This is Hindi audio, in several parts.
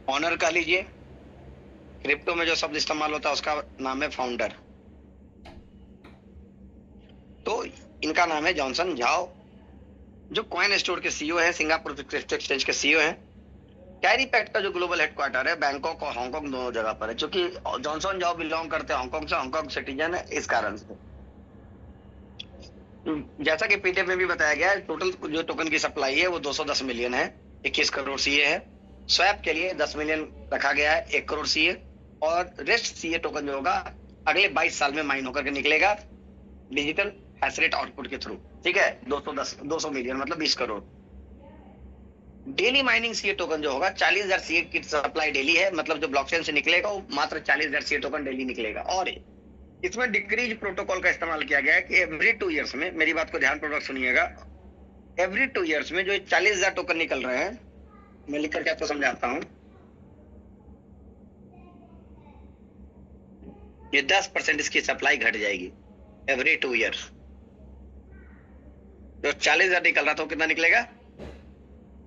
ऑनर कह लीजिए। क्रिप्टो में जो शब्द इस्तेमाल होता है उसका नाम है फाउंडर। तो इनका नाम है जॉनसन झाओ, जो कॉइन स्टोर के सीईओ है, सिंगापुर क्रिप्टो एक्सचेंज के सीईओ है। कैरी पैक्ट का जो ग्लोबल हेडक्वार्टर है बैंकॉक और हांगकांग दोनों जगह पर है, क्योंकि जॉनसन जाओ बिलोंग करते हैं हांगकांग से, हांगकांग सिटीजन है इस कारण से। जैसा कि पीडीएफ में भी बताया गया है, टोटल जो टोकन की सप्लाई है वो 210 मिलियन है, 21 करोड़ सीए है। स्वैप के लिए 10 मिलियन रखा गया है, 1 करोड़ सीए। और रेस्ट सीए टोकन जो होगा अगले 22 साल में माइन होकर के निकलेगा डिजिटल हैशरेट आउटपुट के थ्रू। ठीक है, 200 मिलियन मतलब 20 crore. Daily mining CA token जो होगा 40,000 सीए की सप्लाई डेली है, मतलब जो ब्लॉकचेन से निकलेगा वो मात्र 40,000 सीए टोकन डेली निकलेगा। और इसमें डिक्रीज प्रोटोकॉल का इस्तेमाल किया गया है कि एवरी 2 ईयर्स में, मेरी बात को ध्यानपूर्वक सुनिएगा, एवरी 2 ईयर्स में जो 40,000 टोकन निकल रहे हैं, मैं लिख करके आपको समझाता हूं, ये 10% इसकी सप्लाई घट जाएगी एवरी 2 ईयर्स। जो 40,000 निकल रहा था कितना निकलेगा?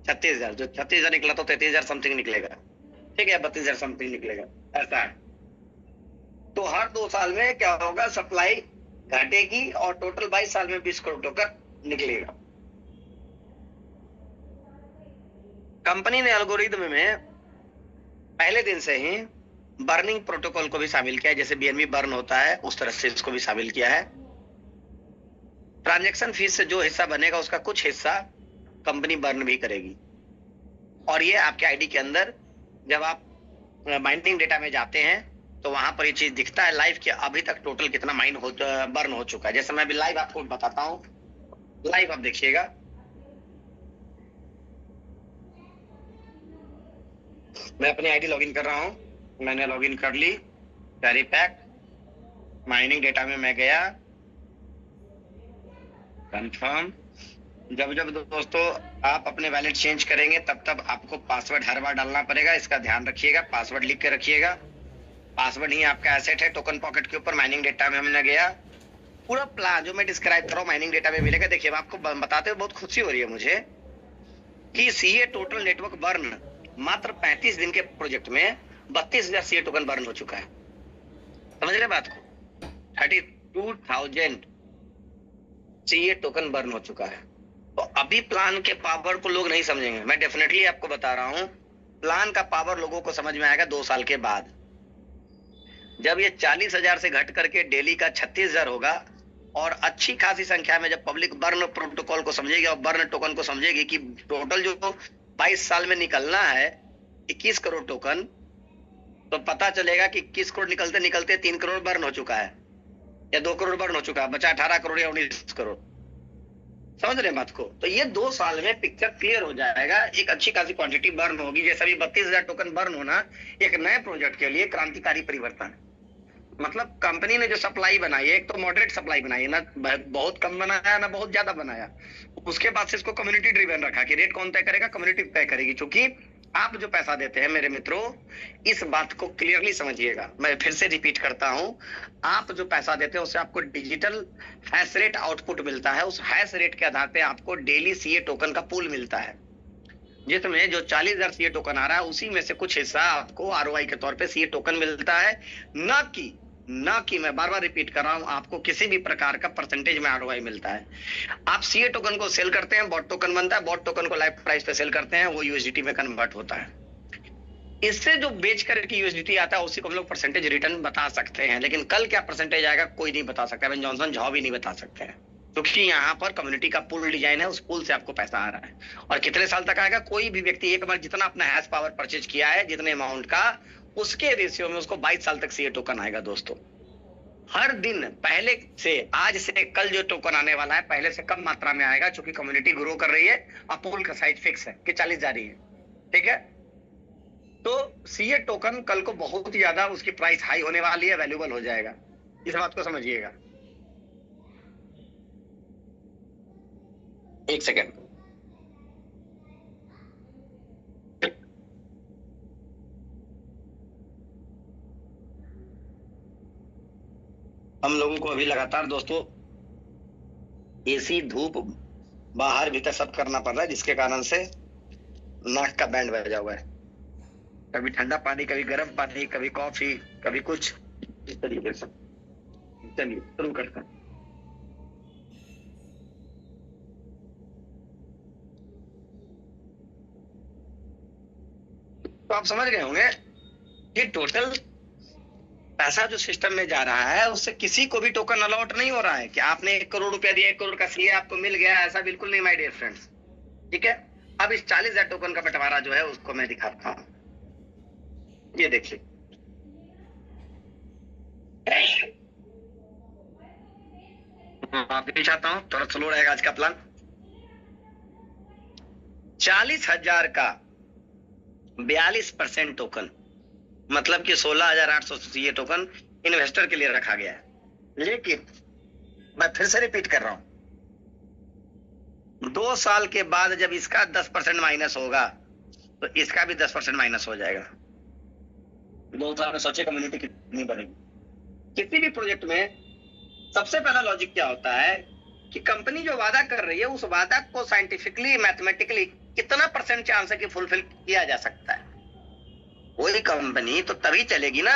36,000। जो 36,000 निकला तो 33,000 समथिंग निकलेगा। ठीक है, 32,000 समथिंग निकलेगा, ऐसा है। तो हर 2 साल में क्या होगा, सप्लाई घटेगी और टोटल 22 साल में 20 करोड़ टोकन निकलेगा। कंपनी ने एल्गोरिदम में पहले दिन से ही बर्निंग प्रोटोकॉल को भी शामिल किया है, जैसे बीएनबी बर्न होता है उस तरह से इसको भी शामिल किया है। ट्रांजैक्शन फीस से जो हिस्सा बनेगा उसका कुछ हिस्सा कंपनी बर्न भी करेगी। और ये आपके आईडी के अंदर जब आप माइनिंग डेटा में जाते हैं तो वहां पर ये चीज दिखता है लाइव कि अभी तक टोटल कितना बर्न हो चुका है। जैसे मैं अभी लाइव आपको बताता हूं, लाइव आप देखिएगा। मैं अपनी आईडी लॉगिन कर रहा हूं, मैंने लॉगिन कर ली। कैरी पैक्ट माइनिंग डेटा में मैं गया, कंफर्म। जब जब दोस्तों आप अपने वैलेट चेंज करेंगे तब तब आपको पासवर्ड हर बार डालना पड़ेगा, इसका ध्यान रखिएगा। पासवर्ड लिख के रखिएगा, पासवर्ड ही आपका एसेट है। टोकन पॉकेट के ऊपर माइनिंग डेटा में हमने गया, पूरा प्लान जो मैं डिस्क्राइब कर रहा हूँ माइनिंग डेटा में मिलेगा। देखिए आपको बताते हुए बहुत खुशी हो रही है मुझे कि सीए टोटल नेटवर्क बर्न मात्र 35 दिन के प्रोजेक्ट में 32,000 सीए टोकन बर्न हो चुका है। समझ रहे बात को? 32,000 सीए टोकन बर्न हो चुका है। तो अभी प्लान के पावर को लोग नहीं समझेंगे, मैं डेफिनेटली आपको बता रहा हूं, प्लान का पावर लोगों को समझ में आएगा 2 साल के बाद, जब ये 40,000 से घट करके डेली का 36,000 होगा। और अच्छी खासी संख्या में जब पब्लिक बर्न प्रोटोकॉल को समझेगी और बर्न टोकन को समझेगी कि टोटल जो 22 साल में निकलना है 21 करोड़ टोकन, तो पता चलेगा कि 21 करोड़ निकलते निकलते 3 करोड़ बर्न हो चुका है या 2 करोड़ बर्न हो चुका है, बचा 18 करोड़ या 19 करोड़। समझ रहे हैं बात को? तो ये 2 साल में पिक्चर क्लियर हो जाएगा, एक अच्छी खासी क्वांटिटी बर्न होगी। जैसे अभी 32,000 टोकन बर्न होना एक नए प्रोजेक्ट के लिए क्रांतिकारी परिवर्तन है। मतलब कंपनी ने जो सप्लाई बनाई है, एक तो मॉडरेट सप्लाई बनाई है, ना बहुत कम बनाया ना बहुत ज्यादा बनाया। उसके बाद से इसको कम्युनिटी ड्रिवन रखा कि रेट कौन तय करेगा, कम्युनिटी तय करेगी। क्योंकि आप जो पैसा देते हैं मेरे मित्रों, इस बात को क्लियरली समझिएगा, मैं फिर से रिपीट करता हूं, आप जो पैसा देते हैं उससे आपको डिजिटल हैश रेट आउटपुट मिलता है। उस हैश रेट के आधार पे आपको डेली सीए टोकन का पूल मिलता है, जिसमें जो 40,000 सीए टोकन आ रहा है उसी में से कुछ हिस्सा आपको आरओआई के तौर पे सीए टोकन मिलता है। ना कि मैं बार बार रिपीट कर रहा हूं, आपको किसी भी प्रकार का परसेंटेज में आरओआई मिलता है। आप सीए टोकन को सेल करते हैं, बॉट टोकन बनता है, बॉट टोकन को लाइव प्राइस पे सेल करते हैं, वो यूएसडीटी में कन्वर्ट होता है। इससे जो बेच करके यूएसडीटी आता है उसी को हम लोग परसेंटेज रिटर्न बता सकते हैं। लेकिन कल क्या परसेंटेज आएगा कोई नहीं बता सकता, जॉनसन झाओ भी नहीं बता सकते हैं, क्योंकि यहाँ पर कम्युनिटी का पूल डिजाइन है, उस पूल से आपको पैसा आ रहा है। और कितने साल तक आएगा, कोई भी व्यक्ति एक बार जितना अपना हैश पावर परचेज किया है जितने अमाउंट का, उसके रेशियो में उसको 22 साल तक सीए टोकन आएगा। दोस्तों हर दिन पहले से, आज से कल जो टोकन आने वाला है पहले से कम मात्रा में आएगा, क्योंकि कम्युनिटी ग्रो कर रही है और पूल का साइज फिक्स है कि 40 जा रही है। ठीक है, तो सीए टोकन कल को बहुत ज्यादा उसकी प्राइस हाई होने वाली है, वैल्यूएबल हो जाएगा, इस बात को समझिएगा। एक सेकेंड, हम लोगों को अभी लगातार दोस्तों एसी, धूप, बाहर भीतर सब करना पड़ रहा है, जिसके कारण से नाक का बैंड बजा हुआ है। कभी ठंडा पानी, कभी गर्म पानी, कभी कॉफी, कभी कुछ, इस तरीके से। चलिए शुरू करते हैं। तो आप समझ गए होंगे कि टोटल पैसा जो सिस्टम में जा रहा है उससे किसी को भी टोकन अलॉट नहीं हो रहा है कि आपने 1 करोड़ रुपया दिया, 1 करोड़ का सीए आपको मिल गया, ऐसा बिल्कुल नहीं माय डियर फ्रेंड्स। ठीक है, अब इस 40,000 टोकन का बंटवारा जो है उसको मैं दिखाता हूं। ये देखिए, माफी चाहता हूं, थोड़ा स्लो रहेगा आज का प्लान। 40,000 का 42% टोकन, मतलब कि 16,800 ये टोकन इन्वेस्टर के लिए रखा गया है। लेकिन मैं फिर से रिपीट कर रहा हूं, 2 साल के बाद जब इसका 10% माइनस होगा तो इसका भी 10% माइनस हो जाएगा। 2 साल में सोचे कम्युनिटी कितनी बनेगी। किसी भी प्रोजेक्ट में सबसे पहला लॉजिक क्या होता है कि कंपनी जो वादा कर रही है उस वादा को साइंटिफिकली, मैथमेटिकली कितना परसेंट चांस है कि फुलफिल किया जा सकता है। कोई कंपनी तो तभी चलेगी ना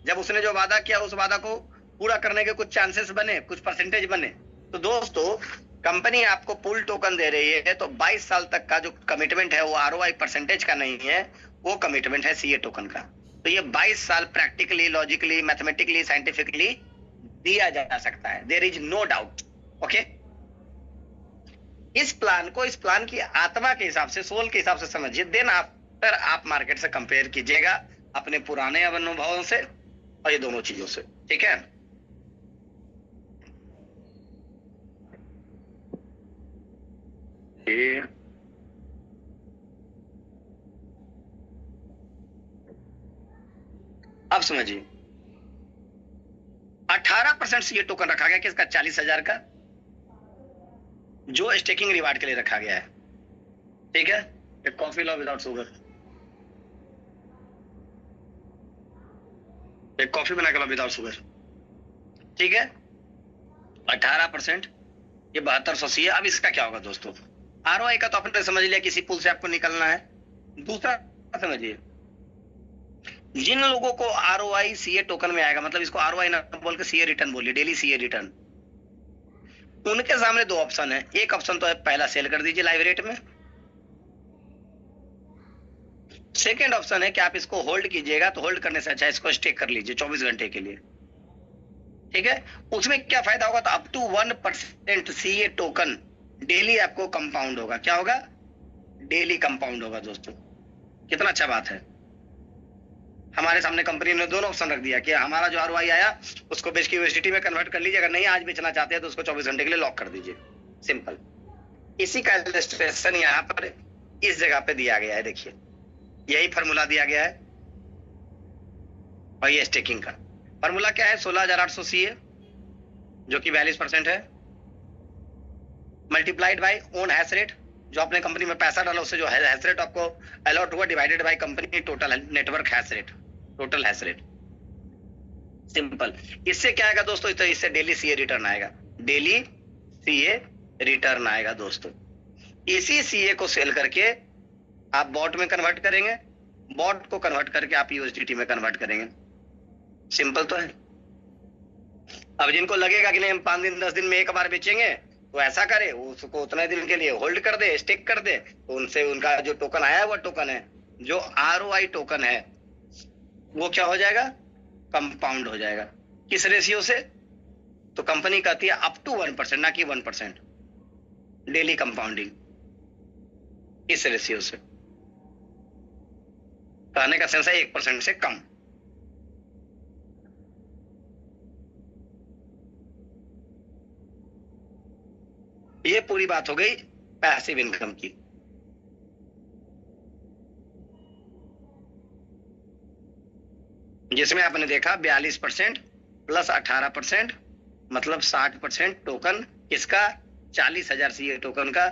जब उसने जो वादा किया उस वादा को पूरा करने के कुछ चांसेस बने, कुछ परसेंटेज बने। तो दोस्तों, कंपनी आपको पुल टोकन दे रही है तो 22 साल तक का जो कमिटमेंट है वो आरओआई परसेंटेज का नहीं है, वो कमिटमेंट है सीए टोकन का। तो ये 22 साल प्रैक्टिकली, लॉजिकली, मैथमेटिकली, साइंटिफिकली दिया जा सकता है, there is no doubt. Okay, इस प्लान को, इस प्लान की आत्मा के हिसाब से, सोल के हिसाब से समझिए। देन आफ्टर आप मार्केट से कंपेयर कीजिएगा अपने पुराने अनुभवों से और ये दोनों चीजों से। ठीक है, अब समझिए 18% सीए टोकन रखा गया किसका, 40,000 का, जो स्टेकिंग रिवार्ड के लिए रखा गया है। ठीक है, एक कॉफी लो विदाउट शुगर, एक कॉफी बना के लो विदाउट शुगर। ठीक है, 18%, ये 7200 सीए। अब इसका क्या होगा दोस्तों, आरओआई का तो आपने समझ लिया, किसी पुल से आपको निकलना है। दूसरा समझिए, जिन लोगों को आरओआई सीए टोकन में आएगा, मतलब इसको आरओआई ना बोल के सीए रिटर्न बोलिए, डेली सीए रिटर्न, उनके सामने 2 ऑप्शन है। एक ऑप्शन तो है पहला सेल कर दीजिए लाइव रेट में। सेकेंड ऑप्शन है कि आप इसको होल्ड कीजिएगा, तो होल्ड करने से अच्छा इसको स्टेक कर लीजिए 24 घंटे के लिए। ठीक है, उसमें क्या फायदा होगा, तो up to 1% CA token daily आपको कंपाउंड होगा। क्या होगा, डेली कंपाउंड होगा। दोस्तों, कितना अच्छा बात है। हमारे सामने कंपनी ने दोनों ऑप्शन रख दिया कि हमारा जो आरओआई आया उसको बेच के यूएसडीटी में कन्वर्ट कर लीजिए, अगर नहीं आज बेचना चाहते हैं तो उसको 24 घंटे के लिए लॉक कर दीजिए। सिंपल। इसी का इलस्ट्रेशन यहाँ पर इस जगह पे दिया गया है, देखिए यही फॉर्मूला दिया गया है। और ये स्टेकिंग का फॉर्मूला क्या है, 16,800 सीए जो कि 42% है, multiplied by own hash rate, जो आपने कंपनी में पैसा डाला उससे जो हैश रेट आपको अलॉट हुआ, divided by company total network hash rate, total hash rate. Simple. इससे क्या आएगा दोस्तों, तो इससे डेली सीए रिटर्न आएगा, डेली सीए रिटर्न आएगा दोस्तों। इसी सीए को सेल करके आप बॉट में कन्वर्ट करेंगे, बॉट को कन्वर्ट करके आप यूएसडीटी में कन्वर्ट करेंगे। सिंपल तो है। अब जिनको लगेगा कि नहीं हम 5 दिन 10 दिन में एक बार बेचेंगे, तो ऐसा करे, उसको उतने दिन के लिए होल्ड कर दे, स्टेक कर दे, तो उनसे उनका जो टोकन आया है वो टोकन है, जो आरओआई टोकन है वो क्या हो जाएगा, कंपाउंड हो जाएगा। किस रेशियो से, तो कंपनी कहती है अप टू 1%, ना कि 1%, डेली कंपाउंडिंग, इस रेशियो से। कहने का सेंस है 1% से कम। ये पूरी बात हो गई पैसिव इनकम की। जिसमें आपने देखा 42% प्लस 18%, मतलब 60% टोकन किसका, 40,000 सीए टोकन का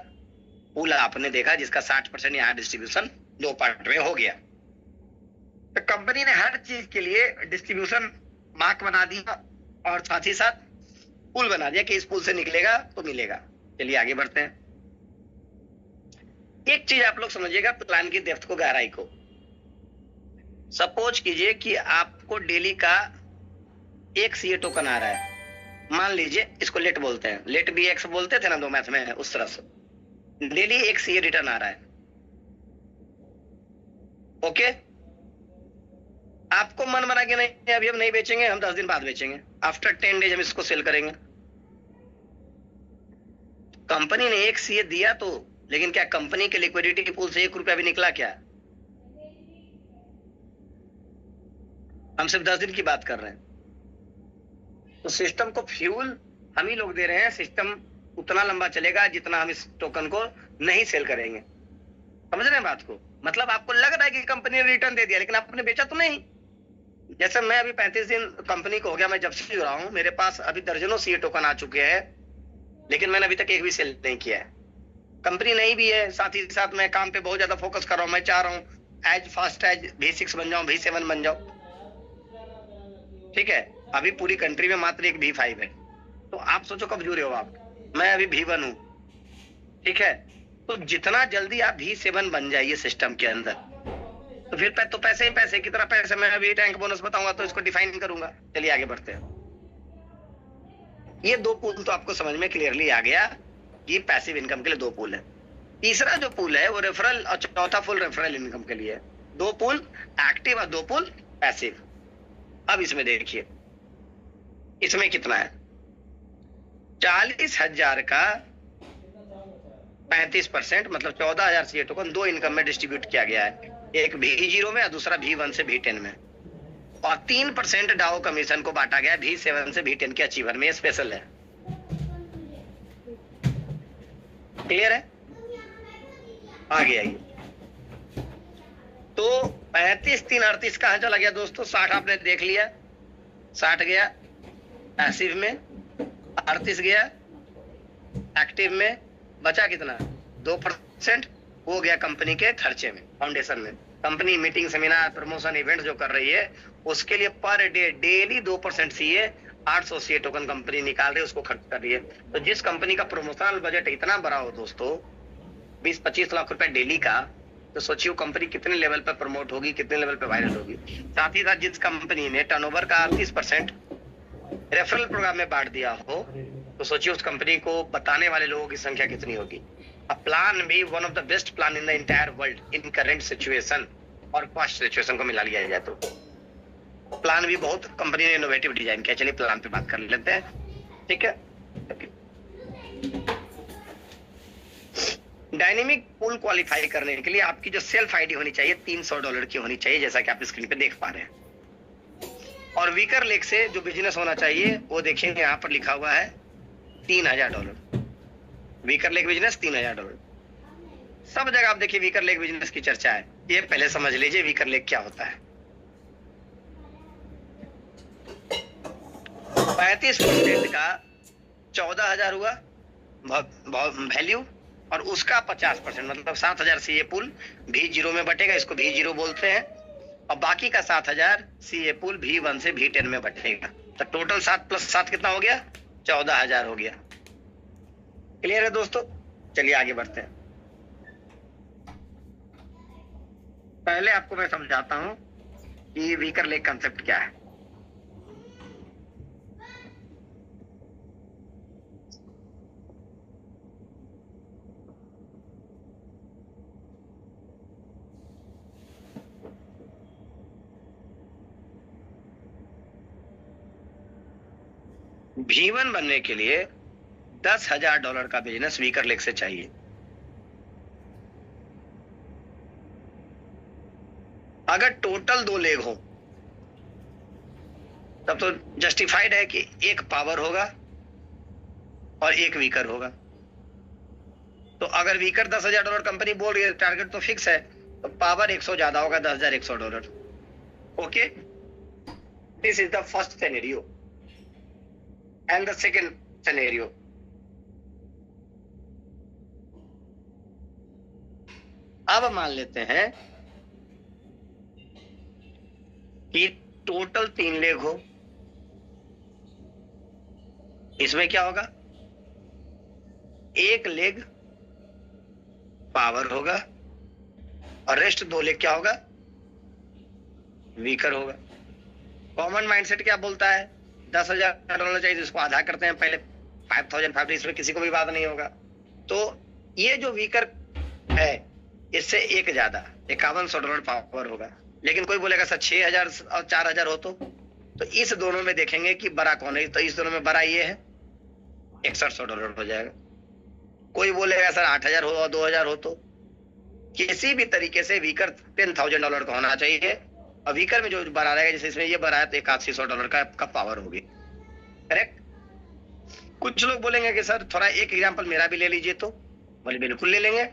पूल आपने देखा, जिसका 60% यहाँ डिस्ट्रीब्यूशन 2 पार्ट में हो गया। तो कंपनी ने हर चीज के लिए डिस्ट्रीब्यूशन मार्क बना दिया और साथ ही साथ पुल बना दिया कि इस पुल से निकलेगा तो मिलेगा। चलिए आगे बढ़ते हैं। एक चीज आप लोग समझिएगा प्लान की डेप्थ को, गहराई को। सपोज कीजिए कि आपको डेली का एक सीए टोकन आ रहा है, मान लीजिए इसको लेट बोलते हैं, लेट बी एक्स बोलते थे ना दो मैथ में, उस तरह से डेली एक सीए रिटर्न आ रहा है। ओके, आपको मन बना कि नहीं अभी हम नहीं बेचेंगे, हम 10 दिन बाद बेचेंगे, आफ्टर 10 डेज हम इसको सेल करेंगे। कंपनी ने एक सीए दिया तो, लेकिन क्या कंपनी के लिक्विडिटी पूल से 1 रुपया भी निकला क्या? हम सिर्फ 10 दिन की बात कर रहे हैं। तो सिस्टम को फ्यूल हम ही लोग दे रहे हैं, सिस्टम उतना लंबा चलेगा जितना हम इस टोकन को नहीं सेल करेंगे। समझ रहे हैं बात को? मतलब आपको लग रहा है कि कंपनी ने रिटर्न दे दिया, लेकिन आपने बेचा तो नहीं। जैसे मैं अभी 35 दिन कंपनी को हो गया, मैं जब से जुड़ा हूं, मेरे पास अभी दर्जनों सीए टोकन आ चुके हैं, लेकिन मैंने अभी तक एक भी सेल नहीं किया है। कंपनी नहीं भी है, साथ ही साथ मैं काम पे बहुत ज्यादा फोकस कर रहा हूं। मैं चाह रहा हूं एज फास्ट एज V6 बन जाऊं, V7 बन जाऊं। ठीक है, अभी पूरी कंट्री में मात्र एक V5 है, तो आप सोचो कब जुड़े हो आप। मैं अभी V1 हूं, ठीक है। तो जितना जल्दी आप V7 बन जाइए सिस्टम के अंदर, तो फिर तो पैसे ही पैसे की तरह पैसे। मैं अभी टैंक बोनस बताऊंगा तो इसको डिफाइन करूंगा। चलिए आगे बढ़ते हैं। ये दो पूल तो आपको समझ में क्लियरली आ गया कि पैसिव इनकम के लिए दो पूल है। तीसरा जो पूल है वो रेफरल और चौथा पूल रेफरल इनकम के लिए है। दो पूल एक्टिव और दो पूल पैसिव। अब इसमें देखिए, इसमें कितना है? 40,000 का 35%, मतलब 14,000 सीए टोकन दो इनकम में डिस्ट्रीब्यूट किया गया है, एक V0 में और दूसरा V1 से V10 में, और 3% डाओ कमीशन को बांटा गया V7 से V10 के अचीवर में। स्पेशल है, क्लियर है? आगे आइए। तो 35, 3, 38 कहां चला गया दोस्तों? 60 आपने देख लिया, 60 गया पैसिव में, 38 गया एक्टिव में, बचा कितना? 2% हो गया कंपनी के खर्चे में, फाउंडेशन में। Company meeting, seminar, promotion, event जो कर रही है उसके लिए per day daily 2% CA 800 CA token company निकाल रही है, उसको खर्च कर रही है। तो जिस कंपनी का प्रमोशनल बजट इतना बड़ा हो दोस्तों, 20-25 लाख रुपए डेली का, तो सोचिए कंपनी कितने लेवल पर प्रमोट होगी, कितने लेवल पर वायरल होगी। साथ ही साथ जिस कंपनी ने टर्नओवर का 38% रेफरल प्रोग्राम में बांट दिया हो, तो सोचिए उस कंपनी को बताने वाले लोगों की संख्या कितनी होगी। अ प्लान भी one of the best plan in the entire world in current situation और पास्ट सिचुएशन को मिला लिया जाए तो प्लान भी बहुत कंपनी ने इनोवेटिव डिजाइन किया। चलिए प्लान पे बात कर लेते हैं, ठीक है। डायनेमिक पूल क्वालिफाई करने के लिए आपकी जो सेल्फ आईडी होनी चाहिए $300 की होनी चाहिए, जैसा कि आप स्क्रीन पे देख पा रहे हैं। और वीकर लेग से जो बिजनेस होना चाहिए वो देखेंगे यहाँ पर लिखा हुआ है $3,000। Weaker leg business $3,000। सब जगह आप देखिए वीकर लेग बिजनेस की चर्चा है। ये पहले समझ लीजिए वीकर लेग क्या होता है। 35% का 14,000 हुआ वैल्यू, और उसका 50% मतलब 7,000 सीए पूल V0 में बटेगा, इसको V0 बोलते हैं, और बाकी का 7,000 सीए पूल V1 से V10 में बटेगा। तो टोटल 7 + 7 कितना हो गया? 14,000 हो गया। क्लियर है दोस्तों? चलिए आगे बढ़ते हैं। पहले आपको मैं समझाता हूं कि वीकर लेग कंसेप्ट क्या है। V1 बनने के लिए $10,000 का बिजनेस वीकर लेग से चाहिए। अगर टोटल 2 लेग हो तब तो जस्टिफाइड है कि एक पावर होगा और एक वीकर होगा। तो अगर वीकर $10,000 कंपनी बोल रही है, टारगेट तो फिक्स है, तो पावर 100 ज्यादा होगा, $10,100। Okay, this is the first scenario and the second scenario. अब मान लेते हैं कि टोटल 3 लेग हो। इसमें क्या होगा? एक लेग पावर होगा और रेस्ट 2 लेग क्या होगा? वीकर होगा। कॉमन माइंडसेट क्या बोलता है, $10,000 चाहिए, जिसको आधा करते हैं पहले 5,500, इसमें किसी को भी बात नहीं होगा। तो ये जो वीकर है इससे एक ज्यादा $5,100 पावर होगा। लेकिन कोई बोलेगा सर 6,000 और 4,000 हो तो इस दोनों में देखेंगे कि बड़ा कौन है, तो इस दोनों में बड़ा ये है, $6,100 हो जाएगा। कोई बोलेगा सर 8,000 हो और 2,000 हो, तो किसी भी तरीके से वीकर $10,000 का होना चाहिए। और वीकर में जो बड़ा रहेगा, जैसे इसमें ये बड़ा है तो $8,800 का पावर होगी, करेक्ट। कुछ लोग बोलेंगे कि सर थोड़ा एक एग्जांपल मेरा भी ले लीजिए, तो बोले बिल्कुल ले लेंगे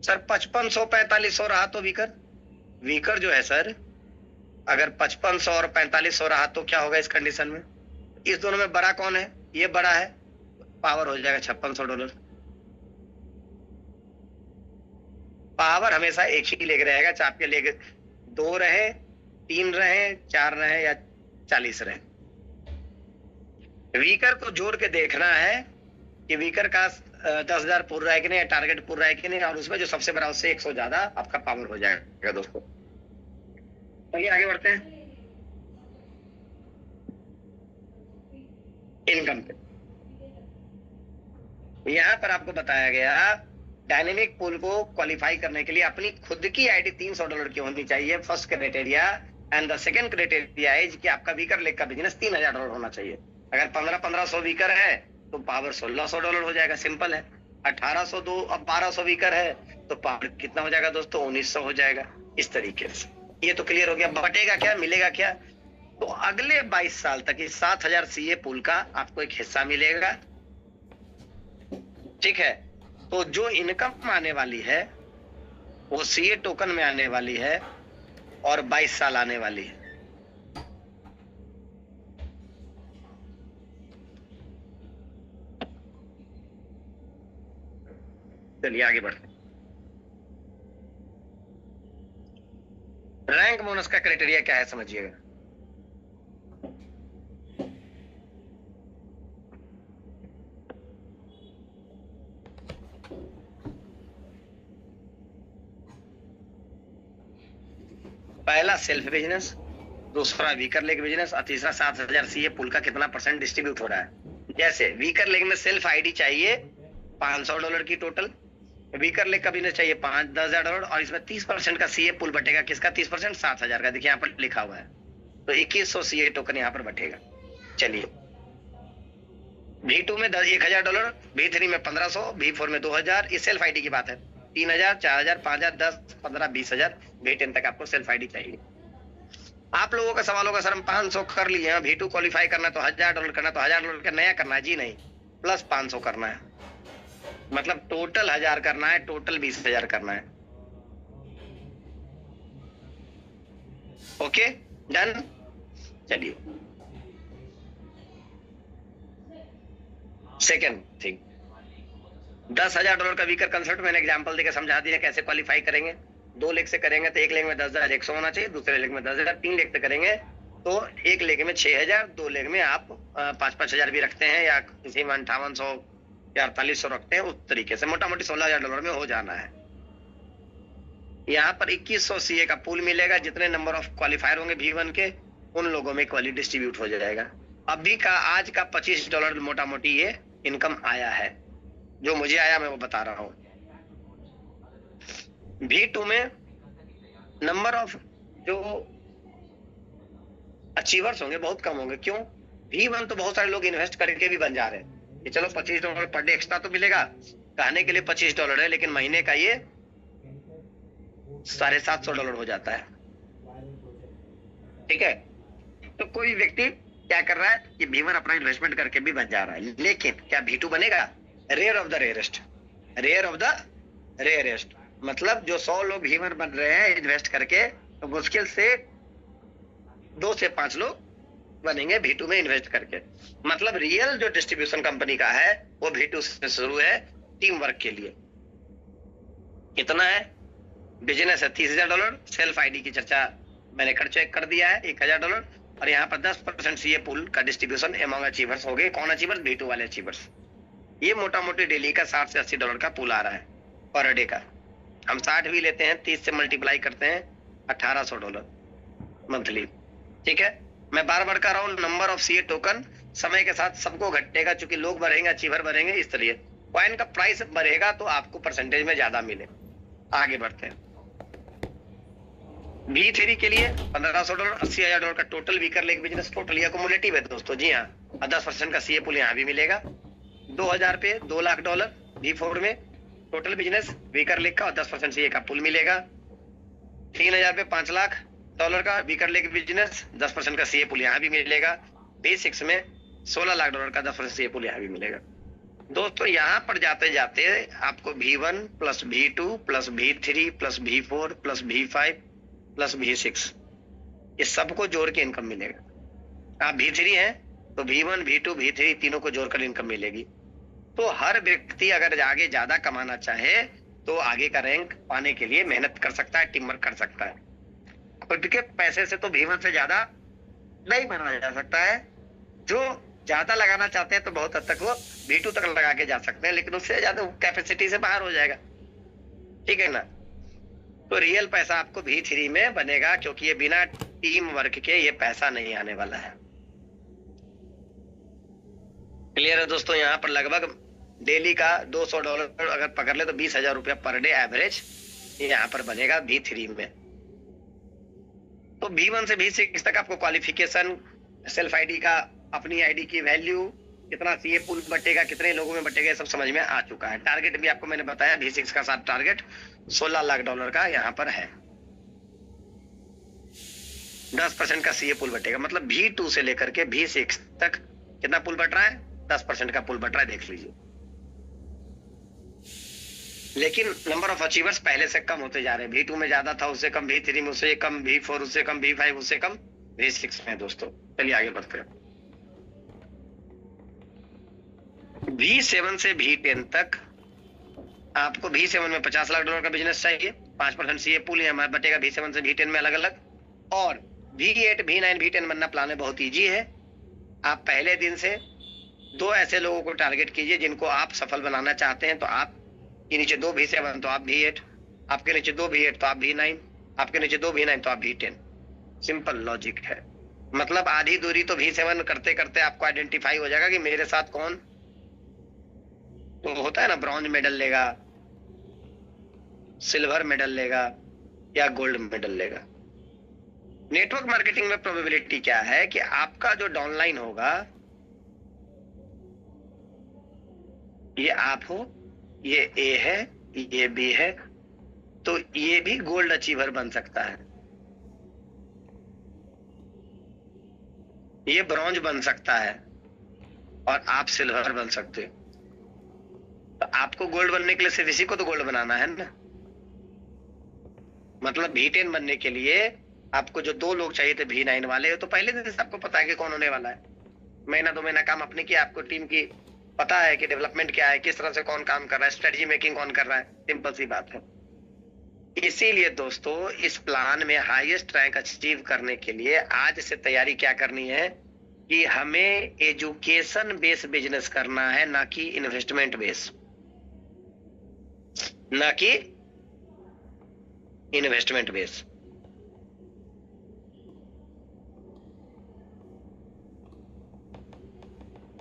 सर। 5500 4500 रहा तो वीकर जो है सर, अगर 5500 और 4500 रहा तो क्या होगा इस कंडीशन में, इस दोनों में बड़ा कौन है, ये बड़ा है, पावर हो जाएगा $5,600। पावर हमेशा एक ही लेग रहेगा, चाहे आपके लेग 2 रहे, 3 रहे, 4 रहे या 40 रहे। वीकर को जोड़ के देखना है कि वीकर का 10,000 पूरा है कि नहीं, टारगेट पूरा है कि नहीं, और उसमें जो सबसे बड़ा उससे 100 ज्यादा आपका पावर हो जाएगा दोस्तों। चलिए आगे बढ़ते हैं इनकम पे। यहां पर आपको बताया गया डायनेमिक पूल को क्वालिफाई करने के लिए अपनी खुद की आईडी $300 की होनी चाहिए, first criteria. And the second criteria is कि आपका वीकर लेग का बिजनेस $3,000 होना चाहिए। अगर 1500 वीकर है तो पावर $1,600 हो जाएगा, सिंपल है। 1802 अब 1200 वीकर है तो पावर कितना हो जाएगा दोस्तों, 1900 हो जाएगा। इस तरीके से ये तो क्लियर हो गया। बटेगा क्या, मिलेगा क्या, तो अगले 22 साल तक इस 7,000 सीए पूल का आपको एक हिस्सा मिलेगा, ठीक है। तो जो इनकम आने वाली है वो सीए टोकन में आने वाली है और 22 साल आने वाली है। चलिए आगे बढ़ते हैं। रैंक बोनस का क्राइटेरिया क्या है समझिएगा। पहला सेल्फ बिजनेस, दूसरा वीकर लेग बिजनेस और तीसरा 7,000 सीए पुल का कितना % डिस्ट्रीब्यूट हो रहा है। जैसे वीकर लेग में सेल्फ आईडी चाहिए $500 की टोटल, वीकर लेग का बिजनेस चाहिए $10,000 और इसमें 30% का सीए पुल बटेगा। किसका 30%, 7,000 का। देखिए यहाँ पर लिखा हुआ है, तो 2100 सीए टोकन यहाँ पर बटेगा। चलिए V2 में $1,000, V3 में 1,500, V4 में 2,000। ये सेल्फ आईडी की बात है। 3,000, 4,000, 5,000, 10, 15, 20,000, V10 तक आपको सेल्फ आईडी चाहिए। आप लोगों का सवाल होगा सर हम 500 कर लिए हैं, V2 क्वालिफाई करना तो $1,000 करना, तो $1,000 का नया करना है। जी नहीं, प्लस 500 करना है, मतलब टोटल 1,000 करना है, टोटल 20,000 करना है। Okay done. चलिए सेकेंड थिंग, $10,000 का वीकर कंसेप्ट मैंने एग्जांपल देकर समझा दिया कैसे क्वालिफाई करेंगे। 2 लेग से करेंगे तो एक लेग में 10,100 होना चाहिए, दूसरे लेग में 10,000, 3 लेग से करेंगे तो एक लेग में 6,000, 2 लेग में आप 5,000 भी रखते हैं या किसी में 5,800 या 4,800 रखते हैं। उस तरीके से मोटा मोटी $16,000 में हो जाना है। यहाँ पर 2,100 सीए का पूल मिलेगा। जितने नंबर ऑफ क्वालिफायर होंगे V1 के, उन लोगों में क्वालिटी डिस्ट्रीब्यूट हो जाएगा। अभी का आज का $25 मोटा मोटी ये इनकम आया है। जो मुझे आया मैं वो बता रहा हूं। V2 में नंबर ऑफ जो अचीवर्स होंगे बहुत कम होंगे। क्यों? V1 तो बहुत सारे लोग इन्वेस्ट करके भी बन जा रहे हैं कि चलो $25 पर डे एक्स्ट्रा तो मिलेगा, कहने के लिए $25 है, लेकिन महीने का ये $750 हो जाता है। ठीक है, तो कोई व्यक्ति क्या कर रहा है कि V1 अपना इन्वेस्टमेंट करके भी बन जा रहा है, लेकिन क्या V2 बनेगा? Rare of the rarest, rare of the rarest. मतलब जो 100 लोग V1 बन रहे हैं इन्वेस्ट करके, तो मुश्किल से 2 से 5 लोग बनेंगे V2 में इन्वेस्ट करके। मतलब रियल जो डिस्ट्रीब्यूशन कंपनी का है वो V2 से शुरू है टीम वर्क के लिए। कितना है? बिजनेस है $30,000, सेल्फ आईडी की चर्चा मैंने चेक कर दिया है $1,000, और यहाँ पर 10% सीए पूल का डिस्ट्रीब्यूशन एमंग अचीवर्स हो गए। कौन अचीवर्स? V2 वाले अचीवर्स। ये मोटा मोटी डेली का $60 से $80 का पूल आ रहा है पर डे का। हम 60 भी लेते हैं, 30 से मल्टीप्लाई करते हैं $1800 मंथली। ठीक है, मैं बार बार कह रहा हूँ, नंबर ऑफ सीए टोकन समय के साथ सबको घटेगा, क्योंकि लोग बढ़ेंगे, अचीवर बढ़ेंगे, इसलिए कॉइन का प्राइस बढ़ेगा तो आपको परसेंटेज में ज्यादा मिले। आगे बढ़ते हैं। V3 के लिए $1500, $80,000 का total weaker leg business, total accumulative है दोस्तों। जी हाँ, 10% का सीए पुल यहाँ भी मिलेगा। 2000 पे $2 लाख V4 में टोटल बिजनेस वीकर लेग का, और 10% सीए का पुल मिलेगा। 3000 पे $5 लाख का वीकर लेग बिजनेस, 10% का सीए पुल यहाँ भी मिलेगा। V6 में $16 लाख का 10% सीए पुल यहाँ भी मिलेगा। दोस्तों यहाँ पर जाते जाते आपको V1 plus V2 plus V3 plus V4 plus V5 plus V6, ये सबको जोड़ के इनकम मिलेगा। आप V3 हैं तो V1 V2 V3 तीनों को जोड़कर इनकम मिलेगी। तो हर व्यक्ति अगर आगे ज्यादा कमाना चाहे तो आगे का रैंक पाने के लिए मेहनत कर सकता है, टीम वर्क कर सकता है। खुद के पैसे से तो V1 से ज्यादा नहीं बनाया जा सकता है। जो ज्यादा लगाना चाहते हैं तो बहुत हद तक वो V2 तक लगा के जा सकते हैं, लेकिन उससे ज्यादा कैपेसिटी से बाहर हो जाएगा। ठीक है ना? तो रियल पैसा आपको V3 में बनेगा, क्योंकि ये बिना टीम वर्क के ये पैसा नहीं आने वाला है। क्लियर है दोस्तों? यहाँ पर लगभग डेली का $200 अगर पकड़ ले तो ₹20,000 पर डे एवरेज यहाँ पर बनेगा V3 में। तो V1 से V6 तक आपको क्वालिफिकेशन, सेल्फ आईडी का, अपनी आईडी की वैल्यू, कितना सीए पुल बटेगा, कितने लोगों में बटेगा, सब समझ में आ चुका है। टारगेट भी आपको मैंने बताया, V6 का साथ टारगेट $16 लाख का यहाँ पर है। 10% का सीए पुल बटेगा, मतलब V2 से लेकर के V6 तक कितना पुल बट रहा है? 10% का पुल बट रहा है, देख लीजिए। लेकिन नंबर ऑफ अचीवर्स पहले से कम होते जा रहे हैं। V2 में ज्यादा था, उससे कम V3 में, उससे कम V4, उससे कम V5, उससे कम V6 में। दोस्तों चलिए आगे बढ़ते हैं। V7 से V10 तक आपको V7 में $50 लाख का बिजनेस चाहिए, 5% सीए पुल हमारे बटेगा V7 से V10 में अलग अलग। और V8, V9, V10 बनना प्लान में बहुत इजी है। आप पहले दिन से 2 ऐसे लोगों को टारगेट कीजिए जिनको आप सफल बनाना चाहते हैं। तो आप के नीचे 2 V7 तो आप V8, आपके नीचे 2 V8 तो आप V9, आपके नीचे 2 V9 तो आप V10। सिंपल लॉजिक है। मतलब आधी दूरी तो V7 करते करते आपको आइडेंटिफाई हो जाएगा कि मेरे साथ कौन, तो होता है ना, ब्रॉन्ज मेडल लेगा, सिल्वर मेडल लेगा या गोल्ड मेडल लेगा। नेटवर्क मार्केटिंग में प्रोबेबिलिटी क्या है कि आपका जो डाउनलाइन होगा, ये आप हो, ये ए है, ये बी है, तो ये भी गोल्ड अचीवर बन सकता है, ये ब्रॉन्ज बन सकता है, और आप सिल्वर बन सकते हो। तो आपको गोल्ड बनने के लिए सिर्फ इसी को तो गोल्ड बनाना है ना। मतलब V10 बनने के लिए आपको जो 2 लोग चाहिए थे V9 वाले, तो पहले दिन से आपको पता है कि कौन होने वाला है। महीना 2 महीना काम अपने किया, आपको टीम की पता है कि डेवलपमेंट क्या है, किस तरह से कौन काम कर रहा है, स्ट्रेटजी मेकिंग कौन कर रहा है। सिंपल सी बात है। इसीलिए दोस्तों इस प्लान में हाईएस्ट रैंक अचीव करने के लिए आज से तैयारी क्या करनी है कि हमें एजुकेशन बेस बिजनेस करना है, ना कि इन्वेस्टमेंट बेस, ना कि इन्वेस्टमेंट बेस।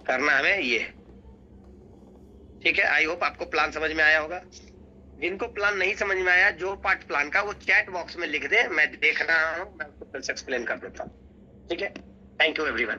करना हमें ये। ठीक है, आई होप आपको प्लान समझ में आया होगा। जिनको प्लान नहीं समझ में आया, जो पार्ट प्लान का, वो चैट बॉक्स में लिख दे, मैं देख रहा हूं, मैं उसको फिर से एक्सप्लेन कर देता हूं। ठीक है, थैंक यू एवरीवन।